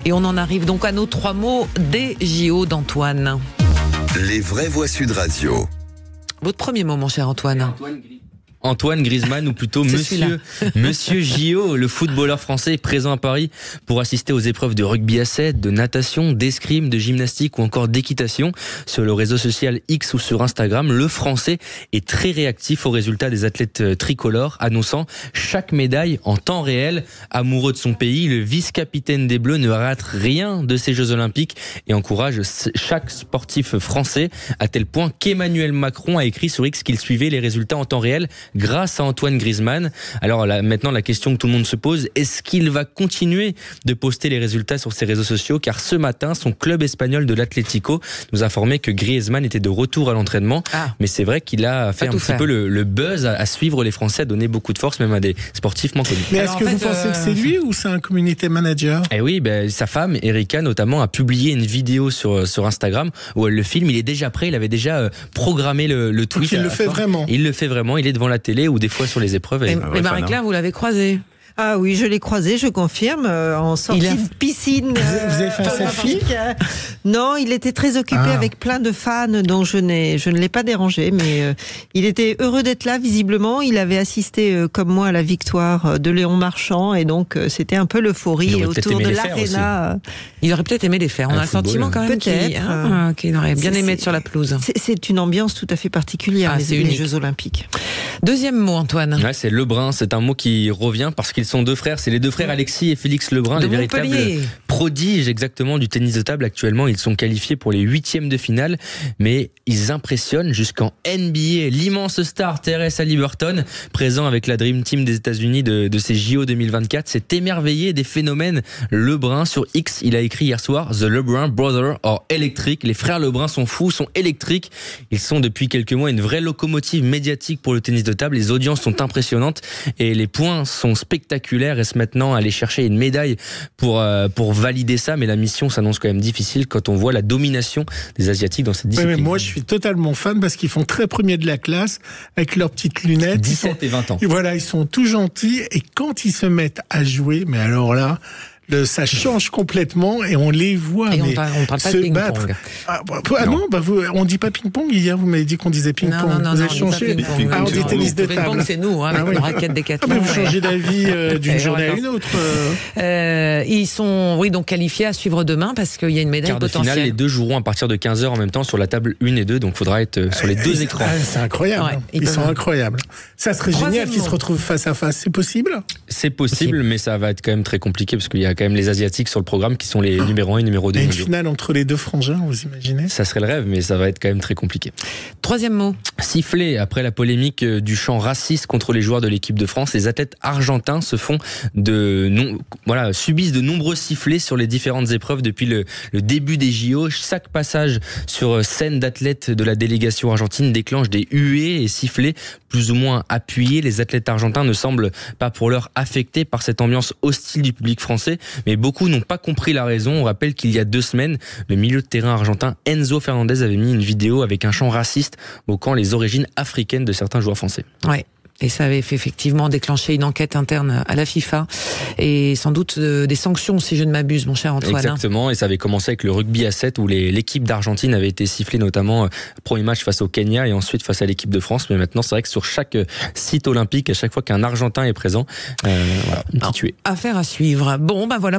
Et on en arrive donc à nos 3 mots des JO d'Antoine. Les vraies voix Sud Radio. Votre premier mot, mon cher Antoine. Antoine Griezmann, ou plutôt Monsieur Gio, le footballeur français est présent à Paris pour assister aux épreuves de rugby à 7, de natation, d'escrime, de gymnastique ou encore d'équitation. Sur le réseau social X ou sur Instagram, le Français est très réactif aux résultats des athlètes tricolores, annonçant chaque médaille en temps réel. Amoureux de son pays, le vice-capitaine des Bleus ne rate rien de ces Jeux Olympiques et encourage chaque sportif français, à tel point qu'Emmanuel Macron a écrit sur X qu'il suivait les résultats en temps réel grâce à Antoine Griezmann. Alors là, maintenant, la question que tout le monde se pose, est-ce qu'il va continuer de poster les résultats sur ses réseaux sociaux? Car ce matin, son club espagnol de l'Atlético nous informait que Griezmann était de retour à l'entraînement. Mais c'est vrai qu'il a fait un petit peu le buzz à suivre les Français, à donner beaucoup de force, même à des sportifs moins connus. Mais est-ce que vous pensez que c'est lui ou c'est un community manager? Eh oui, sa femme, Erika, notamment, a publié une vidéo sur Instagram où elle le filme. Il est déjà prêt, il avait déjà programmé le tweet. Donc il le fait vraiment. Il le fait vraiment, il est devant la télé ou des fois sur les épreuves. Et Marie-Claire, vous l'avez croisé? Ah oui, je l'ai croisé, je confirme, en sortie de piscine. Vous avez fait un selfie? Non, il était très occupé avec plein de fans, donc je ne l'ai pas dérangé, mais il était heureux d'être là, visiblement. Il avait assisté, comme moi, à la victoire de Léon Marchand, et donc c'était un peu l'euphorie autour de l'aréna. Il aurait peut-être aimé les faire. On a le sentiment quand même qu'il aurait bien aimé être sur la pelouse. C'est une ambiance tout à fait particulière, les Jeux Olympiques. Deuxième mot, Antoine. Ouais, c'est Lebrun. C'est un mot qui revient parce qu'ils sont deux frères. C'est les deux frères Alexis et Félix Lebrun, les véritables prodiges exactement du tennis de table. Actuellement, ils sont qualifiés pour les 8e de finale, mais ils impressionnent jusqu'en NBA. L'immense star Tyrese Haliburton, présent avec la Dream Team des États-Unis de ces JO 2024, s'est émerveillé des phénomènes Lebrun. Sur X, il a écrit hier soir: The Lebrun Brothers are electric. Les frères Lebrun sont fous, sont électriques. Ils sont depuis quelques mois une vraie locomotive médiatique pour le tennis de table. Les audiences sont impressionnantes et les points sont spectaculaires. Reste maintenant à aller chercher une médaille pour valider ça, mais la mission s'annonce quand même difficile quand on voit la domination des Asiatiques dans cette discipline. Oui, mais moi je suis totalement fan parce qu'ils font très premiers de la classe avec leurs petites lunettes. 17 et 20 ans. Et voilà, ils sont tout gentils et quand ils se mettent à jouer, mais alors là, ça change complètement et on les voit et on parle pas de ping-pong. On dit pas ping-pong. Hier, vous m'avez dit qu'on disait ping-pong. Non, vous avez changé. On dit tennis de table. Ping-pong, c'est nous, avec une raquette Décathlon. Mais vous changez d'avis d'une journée à une autre. Ils sont, donc qualifiés à suivre demain parce qu'il y a une médaille potentielle. Finale, les deux joueront à partir de 15h en même temps sur la table 1 et 2, donc il faudra être sur les deux écrans. C'est incroyable. Ils sont incroyables. Ça serait génial qu'ils se retrouvent face à face. C'est possible? C'est possible, mais ça va être quand même très compliqué parce qu'il y a quand même les Asiatiques sur le programme qui sont les numéro 1 et numéro 2. Et une finale entre les deux frangins, vous imaginez? Ça serait le rêve, mais ça va être quand même très compliqué. Troisième mot. Sifflet. Après la polémique du chant raciste contre les joueurs de l'équipe de France, les athlètes argentins subissent de nombreux sifflets sur les différentes épreuves depuis le début des JO. Chaque passage sur scène d'athlètes de la délégation argentine déclenche des huées et sifflets plus ou moins appuyés. Les athlètes argentins ne semblent pas pour l'heure affectés par cette ambiance hostile du public français, mais beaucoup n'ont pas compris la raison. On rappelle qu'il y a 2 semaines, le milieu de terrain argentin Enzo Fernandez avait mis une vidéo avec un chant raciste moquant les origines africaines de certains joueurs français. Ouais. Et ça avait fait effectivement déclencher une enquête interne à la FIFA et sans doute des sanctions, si je ne m'abuse, mon cher Antoine. Exactement, et ça avait commencé avec le rugby à 7 où l'équipe d'Argentine avait été sifflée, notamment premier match face au Kenya et ensuite face à l'équipe de France. Mais maintenant, c'est vrai que sur chaque site olympique, à chaque fois qu'un Argentin est présent, une petite huée. Affaire à suivre. Bon, voilà.